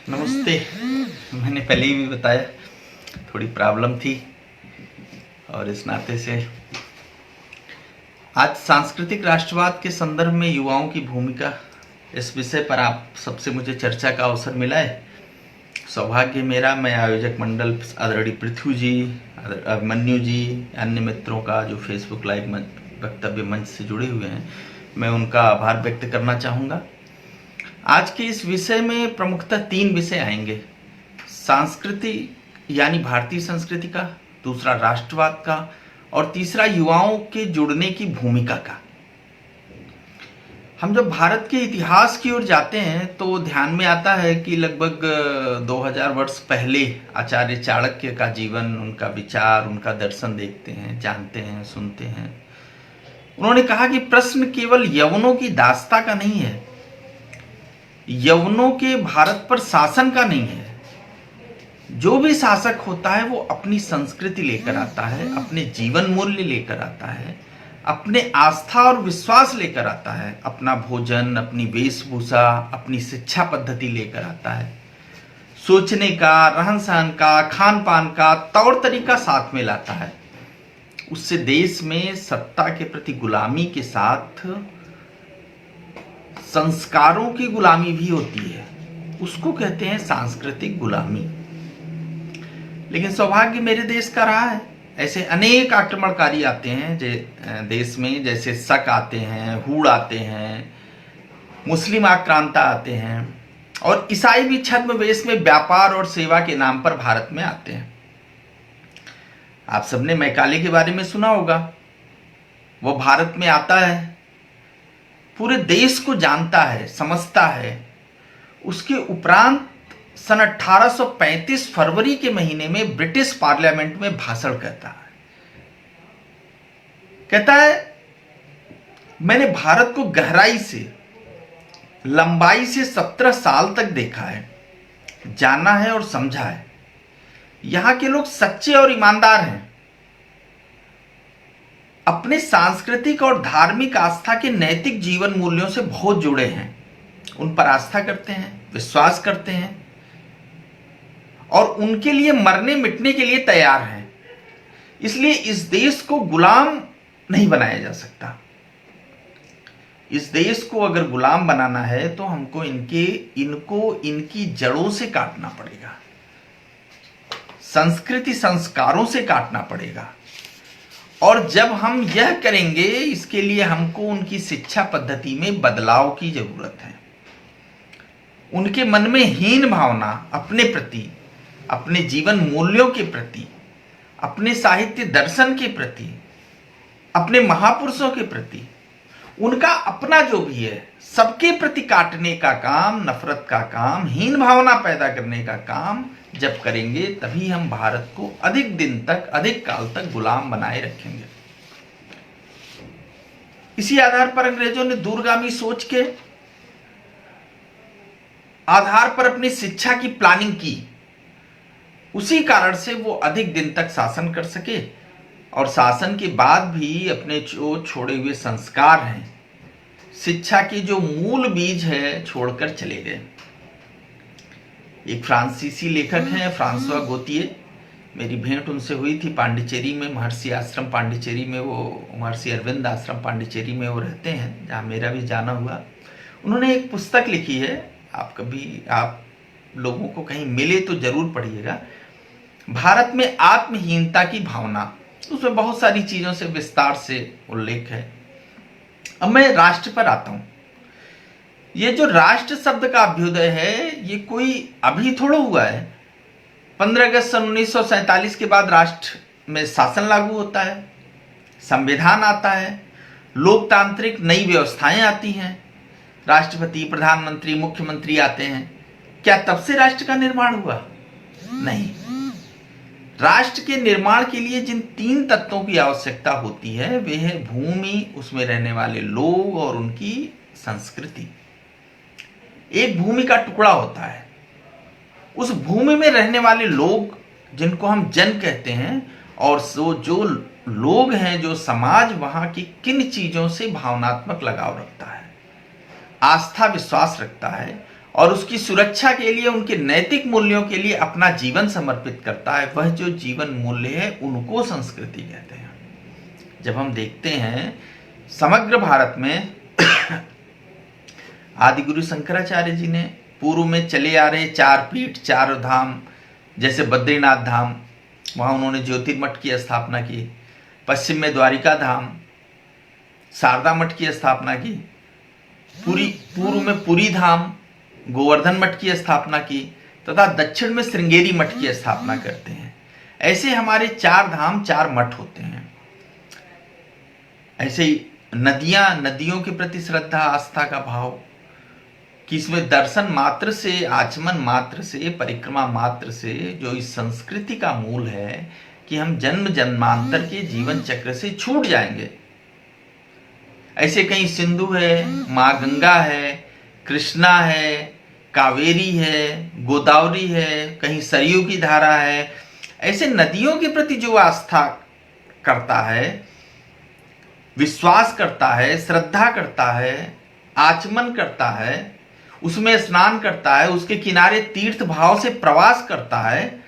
नमस्ते। मैंने पहले ही भी बताया, थोड़ी प्रॉब्लम थी और इस नाते से आज सांस्कृतिक राष्ट्रवाद के संदर्भ में युवाओं की भूमिका, इस विषय पर आप सबसे मुझे चर्चा का अवसर मिला है। सौभाग्य मेरा, मैं आयोजक मंडल आदरणीय पृथ्वी जी, अभिमन्यु जी, अन्य मित्रों का जो फेसबुक लाइव वक्तव्य मंच से जुड़े हुए हैं, मैं उनका आभार व्यक्त करना चाहूँगा। आज के इस विषय में प्रमुखतः 3 विषय आएंगे। संस्कृति यानी भारतीय संस्कृति का, दूसरा राष्ट्रवाद का और तीसरा युवाओं के जुड़ने की भूमिका का। हम जब भारत के इतिहास की ओर जाते हैं तो ध्यान में आता है कि लगभग 2000 वर्ष पहले आचार्य चाणक्य का जीवन, उनका विचार, उनका दर्शन देखते हैं, जानते हैं, सुनते हैं। उन्होंने कहा कि प्रश्न केवल यवनों की दास्ता का नहीं है, यवनों के भारत पर शासन का नहीं है। जो भी शासक होता है वो अपनी संस्कृति लेकर आता है, अपने जीवन मूल्य लेकर आता है, अपने आस्था और विश्वास लेकर आता है, अपना भोजन, अपनी वेशभूषा, अपनी शिक्षा पद्धति लेकर आता है, सोचने का, रहन सहन का, खान पान का तौर तरीका साथ में लाता है। उससे देश में सत्ता के प्रति गुलामी के साथ संस्कारों की गुलामी भी होती है, उसको कहते हैं सांस्कृतिक गुलामी। लेकिन सौभाग्य मेरे देश का रहा है, ऐसे अनेक आक्रमणकारी आते हैं देश में, जैसे शक आते हैं, हूड़ आते हैं, मुस्लिम आक्रांता आते हैं और ईसाई भी छद्मवेश में व्यापार और सेवा के नाम पर भारत में आते हैं। आप सबने मैकाले के बारे में सुना होगा। वो भारत में आता है, पूरे देश को जानता है, समझता है। उसके उपरांत सन 1835 फरवरी के महीने में ब्रिटिश पार्लियामेंट में भाषण कहता है मैंने भारत को गहराई से, लंबाई से 17 साल तक देखा है, जाना है और समझा है। यहां के लोग सच्चे और ईमानदार हैं, अपने सांस्कृतिक और धार्मिक आस्था के नैतिक जीवन मूल्यों से बहुत जुड़े हैं, उन पर आस्था करते हैं, विश्वास करते हैं और उनके लिए मरने मिटने के लिए तैयार हैं। इसलिए इस देश को गुलाम नहीं बनाया जा सकता। इस देश को अगर गुलाम बनाना है तो हमको इनकी जड़ों से काटना पड़ेगा, संस्कृति संस्कारों से काटना पड़ेगा। और जब हम यह करेंगे, इसके लिए हमको उनकी शिक्षा पद्धति में बदलाव की जरूरत है। उनके मन में हीन भावना अपने प्रति, अपने जीवन मूल्यों के प्रति, अपने साहित्य दर्शन के प्रति, अपने महापुरुषों के प्रति, उनका अपना जो भी है, सबके प्रति काटने का काम, नफरत का काम, हीन भावना पैदा करने का काम जब करेंगे, तभी हम भारत को अधिक दिन तक, अधिक काल तक गुलाम बनाए रखेंगे। इसी आधार पर अंग्रेजों ने दूरगामी सोच के आधार पर अपनी शिक्षा की प्लानिंग की। उसी कारण से वो अधिक दिन तक शासन कर सके और शासन के बाद भी अपने जो छोड़े हुए संस्कार हैं, शिक्षा की जो मूल बीज है, छोड़कर चले गए। एक फ्रांसीसी लेखक हैं, फ्रांसवा गोतिये, मेरी भेंट उनसे हुई थी पांडिचेरी में, महर्षि आश्रम पांडिचेरी में, वो महर्षि अरविंद आश्रम पांडिचेरी में वो रहते हैं, जहाँ मेरा भी जाना हुआ। उन्होंने एक पुस्तक लिखी है, आप लोगों को कहीं मिले तो जरूर पढ़िएगा, भारत में आत्महीनता की भावना। उसमें बहुत सारी चीजों से विस्तार से उल्लेख है। अब मैं राष्ट्र पर आता हूं। ये जो राष्ट्र शब्द का अभ्युदय है, ये कोई अभी थोड़ा हुआ है। 15 अगस्त सन 1947 के बाद राष्ट्र में शासन लागू होता है, संविधान आता है, लोकतांत्रिक नई व्यवस्थाएं आती हैं, राष्ट्रपति, प्रधानमंत्री, मुख्यमंत्री आते हैं। क्या तब से राष्ट्र का निर्माण हुआ? नहीं। राष्ट्र के निर्माण के लिए जिन 3 तत्वों की आवश्यकता होती है, वे है भूमि, उसमें रहने वाले लोग और उनकी संस्कृति। एक भूमि का टुकड़ा होता है, उस भूमि में रहने वाले लोग, जिनको हम जन कहते हैं, और जो लोग हैं, जो समाज वहां की किन चीजों से भावनात्मक लगाव रखता है, आस्था विश्वास रखता है और उसकी सुरक्षा के लिए, उनके नैतिक मूल्यों के लिए अपना जीवन समर्पित करता है, वह जो जीवन मूल्य है उनको संस्कृति कहते हैं। जब हम देखते हैं समग्र भारत में आदिगुरु शंकराचार्य जी ने पूर्व में चले आ रहे 4 पीठ 4 धाम, जैसे बद्रीनाथ धाम, वहाँ उन्होंने ज्योतिर्मठ की स्थापना की। पश्चिम में द्वारिका धाम, शारदा मठ की स्थापना की। पूर्व में पुरी धाम, गोवर्धन मठ की स्थापना की, तथा दक्षिण में श्रृंगेरी मठ की स्थापना करते हैं। ऐसे हमारे 4 धाम 4 मठ होते हैं। ऐसे ही नदियों के प्रति श्रद्धा, आस्था का भाव, कि इसमें दर्शन मात्र से, आचमन मात्र से, परिक्रमा मात्र से जो इस संस्कृति का मूल है कि हम जन्म जन्मांतर के जीवन चक्र से छूट जाएंगे। ऐसे कहीं सिंधु है, माँ गंगा है, कृष्णा है, कावेरी है, गोदावरी है, कहीं सरयू की धारा है। ऐसे नदियों के प्रति जो आस्था करता है, विश्वास करता है, श्रद्धा करता है, आचमन करता है, उसमें स्नान करता है, उसके किनारे तीर्थ भाव से प्रवास करता है,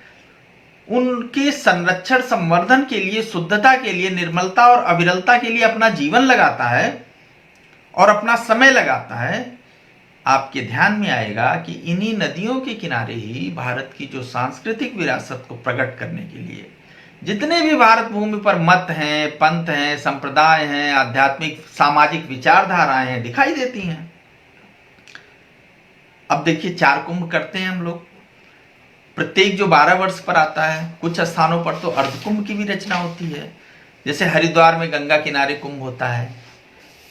उनके संरक्षण संवर्धन के लिए, शुद्धता के लिए, निर्मलता और अविरलता के लिए अपना जीवन लगाता है और अपना समय लगाता है, आपके ध्यान में आएगा कि इन्हीं नदियों के किनारे ही भारत की जो सांस्कृतिक विरासत को प्रकट करने के लिए जितने भी भारत भूमि पर मत हैं, पंथ हैं, संप्रदाय हैं, आध्यात्मिक सामाजिक विचारधाराएं हैं, दिखाई देती हैं। अब देखिए 4 कुंभ करते हैं हम लोग, प्रत्येक जो 12 वर्ष पर आता है। कुछ स्थानों पर तो अर्धकुंभ की भी रचना होती है, जैसे हरिद्वार में गंगा किनारे कुंभ होता है,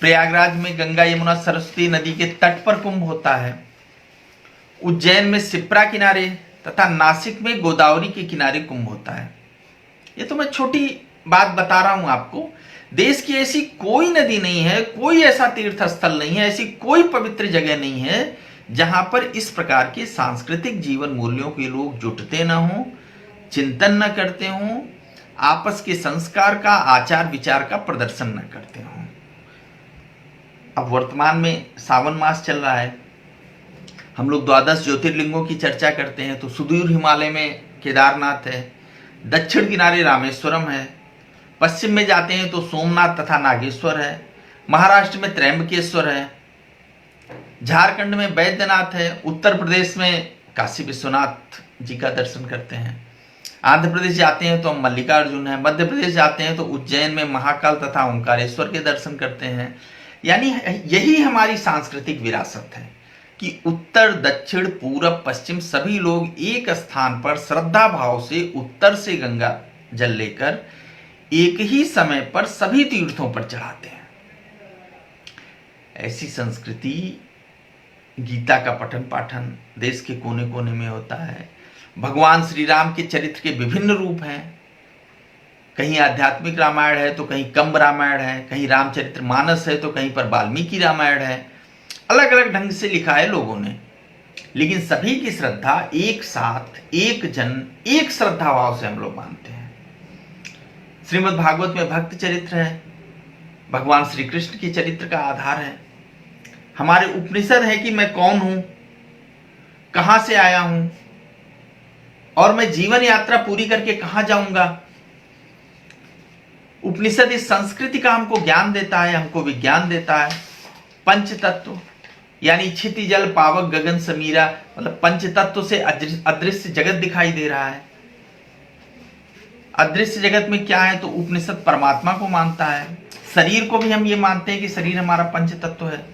प्रयागराज में गंगा यमुना सरस्वती नदी के तट पर कुंभ होता है, उज्जैन में सिप्रा किनारे तथा नासिक में गोदावरी के किनारे कुंभ होता है। ये तो मैं छोटी बात बता रहा हूं आपको। देश की ऐसी कोई नदी नहीं है, कोई ऐसा तीर्थ स्थल नहीं है, ऐसी कोई पवित्र जगह नहीं है जहां पर इस प्रकार के सांस्कृतिक जीवन मूल्यों के लोग जुटते न हों, चिंतन न करते हों, आपस के संस्कार का, आचार विचार का प्रदर्शन न करते हों। अब वर्तमान में सावन मास चल रहा है, हम लोग 12 ज्योतिर्लिंगों की चर्चा करते हैं, तो सुदूर हिमालय में केदारनाथ है, दक्षिण किनारे रामेश्वरम है, पश्चिम में जाते हैं तो सोमनाथ तथा नागेश्वर है, महाराष्ट्र में त्र्यंबकेश्वर है, झारखंड में बैद्यनाथ है, उत्तर प्रदेश में काशी विश्वनाथ जी का दर्शन करते हैं, आंध्र प्रदेश जाते हैं तो मल्लिकार्जुन है, मध्य प्रदेश जाते हैं तो उज्जैन में महाकाल तथा ओंकारेश्वर के दर्शन करते हैं। यानी यही हमारी सांस्कृतिक विरासत है कि उत्तर, दक्षिण, पूरब, पश्चिम सभी लोग एक स्थान पर श्रद्धा भाव से उत्तर से गंगा जल लेकर एक ही समय पर सभी तीर्थों पर चढ़ाते हैं। ऐसी संस्कृति, गीता का पठन पाठन देश के कोने कोने में होता है। भगवान श्री राम के चरित्र के विभिन्न रूप हैं, कहीं आध्यात्मिक रामायण है तो कहीं कंब रामायण है, कहीं रामचरित्र मानस है तो कहीं पर वाल्मीकि रामायण है। अलग अलग ढंग से लिखा है लोगों ने, लेकिन सभी की श्रद्धा एक साथ, एक जन, एक श्रद्धा भाव से हम लोग मानते हैं। श्रीमद् भागवत में भक्त चरित्र है, भगवान श्री कृष्ण के चरित्र का आधार है। हमारे उपनिषद है कि मैं कौन हूं, कहां से आया हूं और मैं जीवन यात्रा पूरी करके कहां जाऊंगा। उपनिषद इस संस्कृति का हमको ज्ञान देता है, हमको विज्ञान देता है। पंच तत्व यानी क्षिति, जल, पावक, गगन, समीरा, मतलब पंच तत्व से अदृश्य जगत दिखाई दे रहा है। अदृश्य जगत में क्या है तो उपनिषद परमात्मा को मानता है। शरीर को भी हम ये मानते हैं कि शरीर हमारा पंच तत्व है।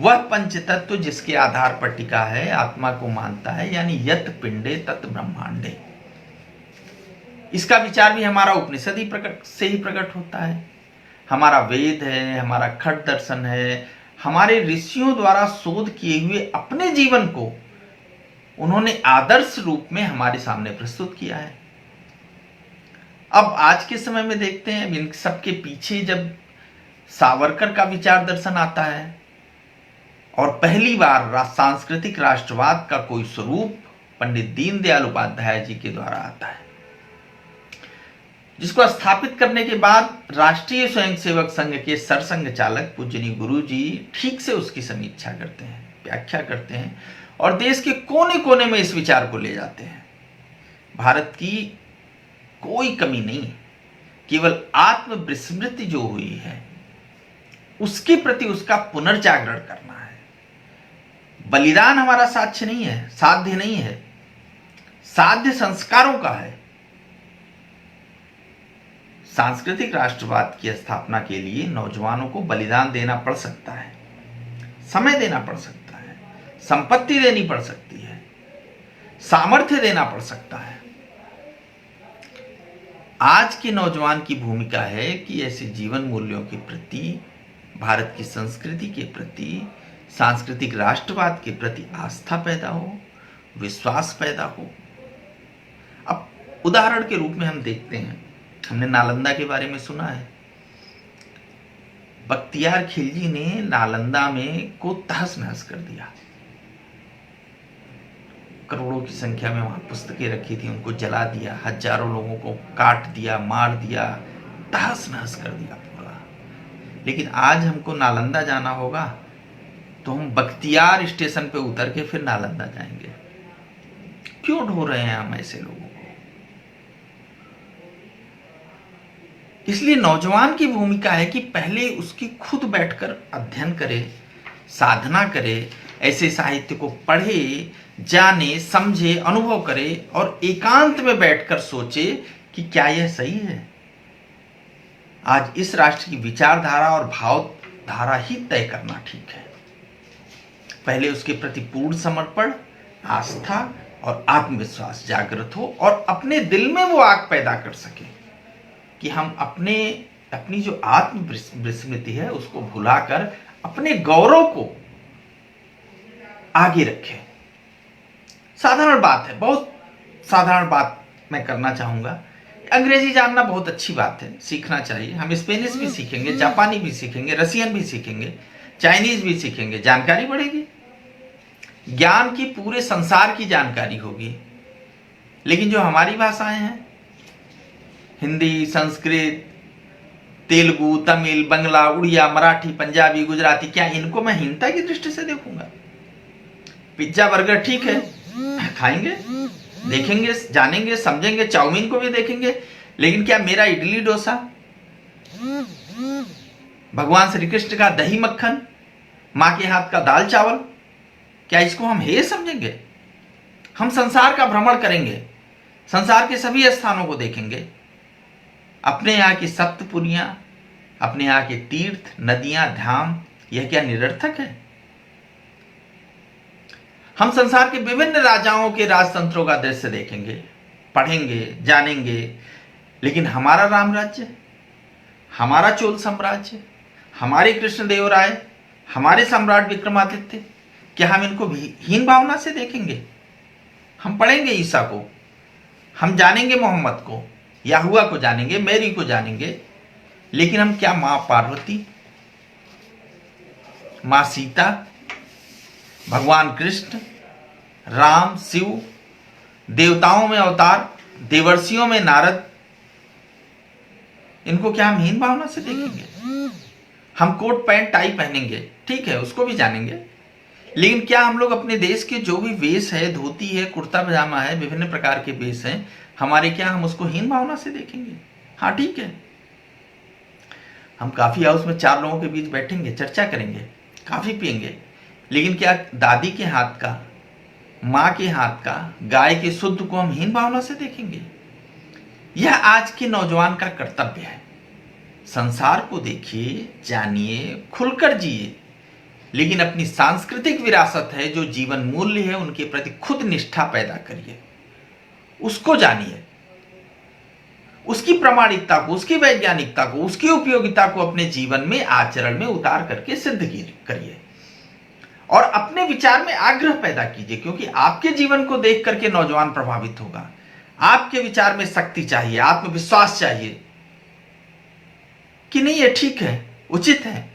वह पंच तत्व जिसके आधार पर टिका है आत्मा को मानता है, यानी यत पिंडे तत् ब्रह्मांडे। इसका विचार भी हमारा उपनिषद ही प्रकट होता है। हमारा वेद है, हमारा खट दर्शन है, हमारे ऋषियों द्वारा शोध किए हुए अपने जीवन को उन्होंने आदर्श रूप में हमारे सामने प्रस्तुत किया है। अब आज के समय में देखते हैं, इन सबके पीछे जब सावरकर का विचार दर्शन आता है और पहली बार सांस्कृतिक राष्ट्रवाद का कोई स्वरूप पंडित दीनदयाल उपाध्याय जी के द्वारा आता है, जिसको स्थापित करने के बाद राष्ट्रीय स्वयंसेवक संघ के सरसंघ चालक पूजनीय गुरु जी ठीक से उसकी समीक्षा करते हैं, व्याख्या करते हैं और देश के कोने कोने में इस विचार को ले जाते हैं। भारत की कोई कमी नहीं है, केवल आत्मविस्मृति जो हुई है उसके प्रति उसका पुनर्जागरण करना है। बलिदान हमारा साध्य नहीं है, साध्य नहीं है, साध्य संस्कारों का है। सांस्कृतिक राष्ट्रवाद की स्थापना के लिए नौजवानों को बलिदान देना पड़ सकता है, समय देना पड़ सकता है, संपत्ति देनी पड़ सकती है, सामर्थ्य देना पड़ सकता है। आज के नौजवान की भूमिका है कि ऐसे जीवन मूल्यों के प्रति, भारत की संस्कृति के प्रति, सांस्कृतिक राष्ट्रवाद के प्रति आस्था पैदा हो, विश्वास पैदा हो। अब उदाहरण के रूप में हम देखते हैं, हमने नालंदा के बारे में सुना है। बख्तियार खिलजी ने नालंदा में को तहस नहस कर दिया। करोड़ों की संख्या में वहां पुस्तकें रखी थी, उनको जला दिया, हजारों लोगों को काट दिया, मार दिया, तहस नहस कर दिया पूरा। लेकिन आज हमको नालंदा जाना होगा तो हम बख्तियार स्टेशन पे उतर के फिर नालंदा जाएंगे। क्यों ढो रहे हैं हम ऐसे लोगों को? इसलिए नौजवान की भूमिका है कि पहले उसकी खुद बैठकर अध्ययन करे, साधना करे, ऐसे साहित्य को पढ़े, जाने, समझे, अनुभव करे और एकांत में बैठकर सोचे कि क्या यह सही है। आज इस राष्ट्र की विचारधारा और भावधारा ही तय करना ठीक है। पहले उसके प्रति पूर्ण समर्पण, आस्था और आत्मविश्वास जागृत हो और अपने दिल में वो आग पैदा कर सके कि हम अपनी जो आत्मविस्मृति है उसको भुलाकर अपने गौरव को आगे रखें। साधारण बात है, बहुत साधारण बात मैं करना चाहूंगा। अंग्रेजी जानना बहुत अच्छी बात है, सीखना चाहिए। हम स्पेनिश भी सीखेंगे, जापानी भी सीखेंगे, रसियन भी सीखेंगे, चाइनीज भी सीखेंगे, जानकारी बढ़ेगी, ज्ञान की पूरे संसार की जानकारी होगी। लेकिन जो हमारी भाषाएं हैं, हिंदी, संस्कृत, तेलुगु, तमिल, बंगला, उड़िया, मराठी, पंजाबी, गुजराती, क्या इनको मैं हीनता की दृष्टि से देखूंगा? पिज्जा बर्गर ठीक है, खाएंगे, देखेंगे, जानेंगे, समझेंगे, चाउमीन को भी देखेंगे, लेकिन क्या मेरा इडली डोसा, भगवान श्री कृष्ण का दही मक्खन, मां के हाथ का दाल चावल, क्या इसको हम हे समझेंगे? हम संसार का भ्रमण करेंगे, संसार के सभी स्थानों को देखेंगे, अपने यहाँ की सप्तपुरियां, अपने यहाँ के तीर्थ, नदियां, धाम, यह क्या निरर्थक है? हम संसार के विभिन्न राजाओं के राजतंत्रों का दृश्य देखेंगे, पढ़ेंगे, जानेंगे, लेकिन हमारा राम राज्य, हमारा चोल साम्राज्य, हमारे कृष्णदेव राय, हमारे सम्राट विक्रमादित्य, क्या हम इनको हीन भावना से देखेंगे? हम पढ़ेंगे ईसा को, हम जानेंगे मोहम्मद को, याहुआ को जानेंगे, मैरी को जानेंगे, लेकिन हम क्या मां पार्वती, मां सीता, भगवान कृष्ण, राम, शिव, देवताओं में अवतार, देवर्षियों में नारद, इनको क्या हम हीन भावना से देखेंगे? हम कोट पैंट टाई पहनेंगे, ठीक है, उसको भी जानेंगे, लेकिन क्या हम लोग अपने देश के जो भी वेश है, धोती है, कुर्ता पजामा है, विभिन्न प्रकार के वेश हैं हमारे, क्या हम उसको हीन भावना से देखेंगे? हाँ ठीक है, हम कॉफी हाउस में 4 लोगों के बीच बैठेंगे, चर्चा करेंगे, काफी पियेंगे, लेकिन क्या दादी के हाथ का, मां के हाथ का, गाय के शुद्ध को हम हीन भावना से देखेंगे? यह आज के नौजवान का कर्तव्य है। संसार को देखिए, जानिए, खुलकर जिए, लेकिन अपनी सांस्कृतिक विरासत है, जो जीवन मूल्य है, उनके प्रति खुद निष्ठा पैदा करिए, उसको जानिए, उसकी प्रामाणिकता को, उसकी वैज्ञानिकता को, उसकी उपयोगिता को अपने जीवन में, आचरण में उतार करके सिद्ध करिए और अपने विचार में आग्रह पैदा कीजिए, क्योंकि आपके जीवन को देख करके नौजवान प्रभावित होगा। आपके विचार में शक्ति चाहिए, आत्मविश्वास चाहिए कि नहीं ये ठीक है, उचित है।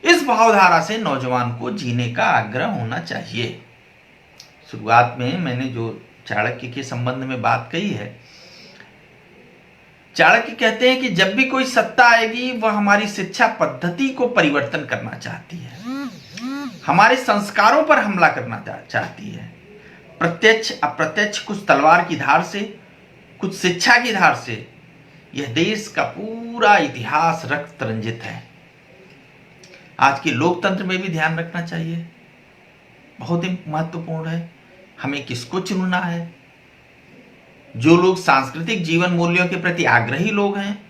इस भावधारा से नौजवान को जीने का आग्रह होना चाहिए। शुरुआत में मैंने जो चाणक्य के संबंध में बात कही है, चाणक्य कहते हैं कि जब भी कोई सत्ता आएगी वह हमारी शिक्षा पद्धति को परिवर्तन करना चाहती है। हमारे संस्कारों पर हमला करना चाहती है। प्रत्यक्ष अप्रत्यक्ष, कुछ तलवार की धार से, कुछ शिक्षा की धार से। यह देश का पूरा इतिहास रक्त रंजित है। आज के लोकतंत्र में भी ध्यान रखना चाहिए, बहुत ही महत्वपूर्ण है। हमें किसको चुनना है? जो लोग सांस्कृतिक जीवन मूल्यों के प्रति आग्रही लोग हैं,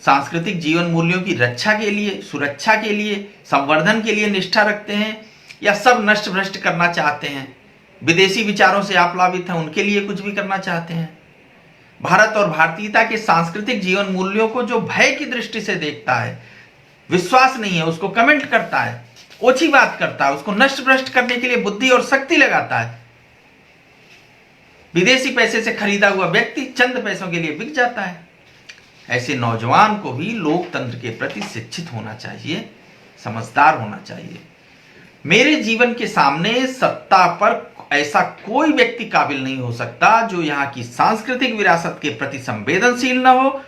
सांस्कृतिक जीवन मूल्यों की रक्षा के लिए, सुरक्षा के लिए, संवर्धन के लिए निष्ठा रखते हैं, या सब नष्ट भ्रष्ट करना चाहते हैं, विदेशी विचारों से आप्लावित हैं, उनके लिए कुछ भी करना चाहते हैं। भारत और भारतीयता के सांस्कृतिक जीवन मूल्यों को जो भय की दृष्टि से देखता है, विश्वास नहीं है, उसको कमेंट करता है, ओछी बात करता है, उसको नष्ट भ्रष्ट करने के लिए बुद्धि और शक्ति लगाता है, विदेशी पैसे से खरीदा हुआ व्यक्ति चंद पैसों के लिए बिक जाता है। ऐसे नौजवान को भी लोकतंत्र के प्रति शिक्षित होना चाहिए, समझदार होना चाहिए। मेरे जीवन के सामने सत्ता पर ऐसा कोई व्यक्ति काबिल नहीं हो सकता जो यहाँ की सांस्कृतिक विरासत के प्रति संवेदनशील न हो,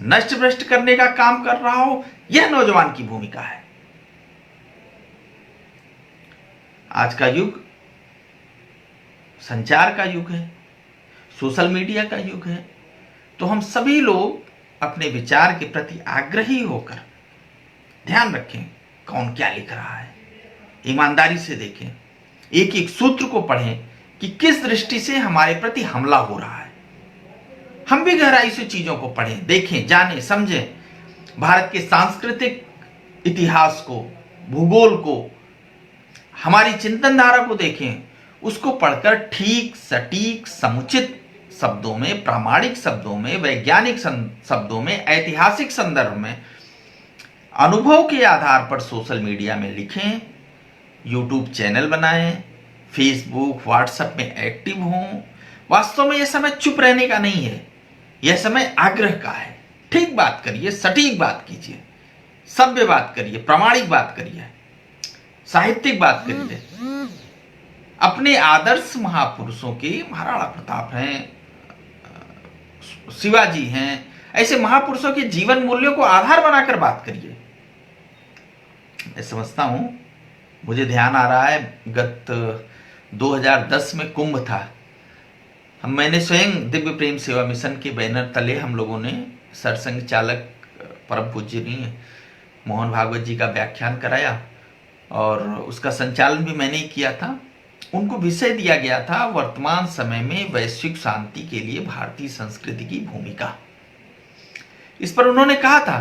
नष्ट भ्रष्ट करने का काम कर रहा हो। यह नौजवान की भूमिका है। आज का युग संचार का युग है, सोशल मीडिया का युग है। तो हम सभी लोग अपने विचार के प्रति आग्रही होकर ध्यान रखें कौन क्या लिख रहा है, ईमानदारी से देखें, एक एक सूत्र को पढ़ें कि किस दृष्टि से हमारे प्रति हमला हो रहा है। हम भी गहराई से चीजों को पढ़ें, देखें, जानें, समझें। भारत के सांस्कृतिक इतिहास को, भूगोल को, हमारी चिंतन धारा को देखें, उसको पढ़कर ठीक, सटीक, समुचित शब्दों में, प्रामाणिक शब्दों में, वैज्ञानिक शब्दों में, ऐतिहासिक संदर्भ में, अनुभव के आधार पर सोशल मीडिया में लिखें, यूट्यूब चैनल बनाएं, फेसबुक, व्हाट्सएप में एक्टिव हों। वास्तव में यह समय चुप रहने का नहीं है, यह समय आग्रह का है। ठीक बात करिए, सटीक बात कीजिए, सभ्य बात करिए, प्रामाणिक बात करिए, साहित्यिक बात करिए। अपने आदर्श महापुरुषों के, महाराणा प्रताप हैं, शिवाजी हैं, ऐसे महापुरुषों के जीवन मूल्यों को आधार बनाकर बात करिए। मैं समझता हूं, मुझे ध्यान आ रहा है, गत 2010 में कुंभ था। मैंने स्वयं दिव्य प्रेम सेवा मिशन के बैनर तले हम लोगों ने सरसंघ चालक परम पूजनीय मोहन भागवत जी का व्याख्यान कराया और उसका संचालन भी मैंने ही किया था। उनको विषय दिया गया था वर्तमान समय में वैश्विक शांति के लिए भारतीय संस्कृति की भूमिका। इस पर उन्होंने कहा था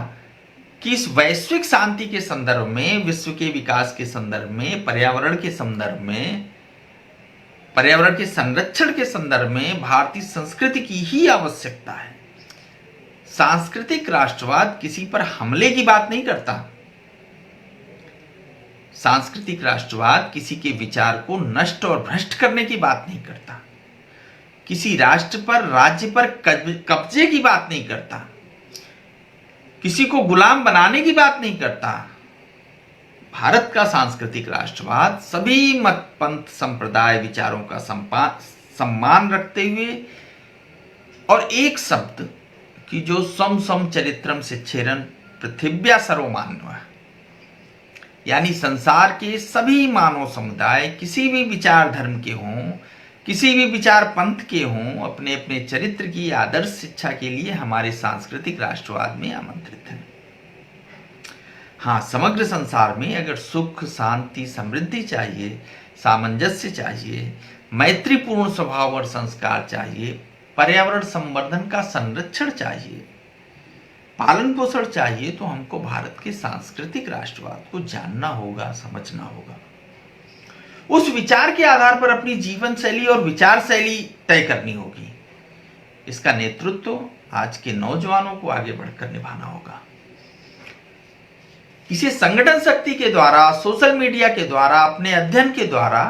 कि इस वैश्विक शांति के संदर्भ में, विश्व के विकास के संदर्भ में, पर्यावरण के संदर्भ में, पर्यावरण के संरक्षण के संदर्भ में भारतीय संस्कृति की ही आवश्यकता है। सांस्कृतिक राष्ट्रवाद किसी पर हमले की बात नहीं करता। सांस्कृतिक राष्ट्रवाद किसी के विचार को नष्ट और भ्रष्ट करने की बात नहीं करता, किसी राष्ट्र पर, राज्य पर कब्जे की बात नहीं करता, किसी को गुलाम बनाने की बात नहीं करता। भारत का सांस्कृतिक राष्ट्रवाद सभी मत, पंथ, संप्रदाय, विचारों का सम्मान रखते हुए और एक शब्द कि जो सम सम चरित्रम शिक्षेरन पृथिव्या सर्वमान्य, यानी संसार के सभी मानव समुदाय किसी भी विचार धर्म के हों, किसी भी विचार पंथ के हों, अपने अपने चरित्र की आदर्श शिक्षा के लिए हमारे सांस्कृतिक राष्ट्रवाद में आमंत्रित हैं। हाँ, समग्र संसार में अगर सुख, शांति, समृद्धि चाहिए, सामंजस्य चाहिए, मैत्रीपूर्ण स्वभाव और संस्कार चाहिए, पर्यावरण संवर्धन का संरक्षण चाहिए, पालन पोषण चाहिए, तो हमको भारत के सांस्कृतिक राष्ट्रवाद को जानना होगा, समझना होगा। उस विचार के आधार पर अपनी जीवन शैली और विचार शैली तय करनी होगी। इसका नेतृत्व आज के नौजवानों को आगे बढ़कर निभाना होगा। इसे संगठन शक्ति के द्वारा, सोशल मीडिया के द्वारा, अपने अध्ययन के द्वारा,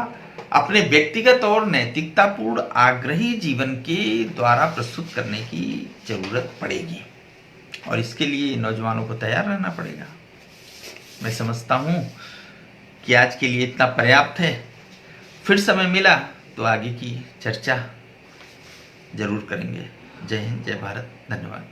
अपने व्यक्तिगत और नैतिकतापूर्ण आग्रही जीवन के द्वारा प्रस्तुत करने की जरूरत पड़ेगी और इसके लिए नौजवानों को तैयार रहना पड़ेगा। मैं समझता हूं कि आज के लिए इतना पर्याप्त है। फिर समय मिला तो आगे की चर्चा जरूर करेंगे। जय हिंद, जय भारत, धन्यवाद।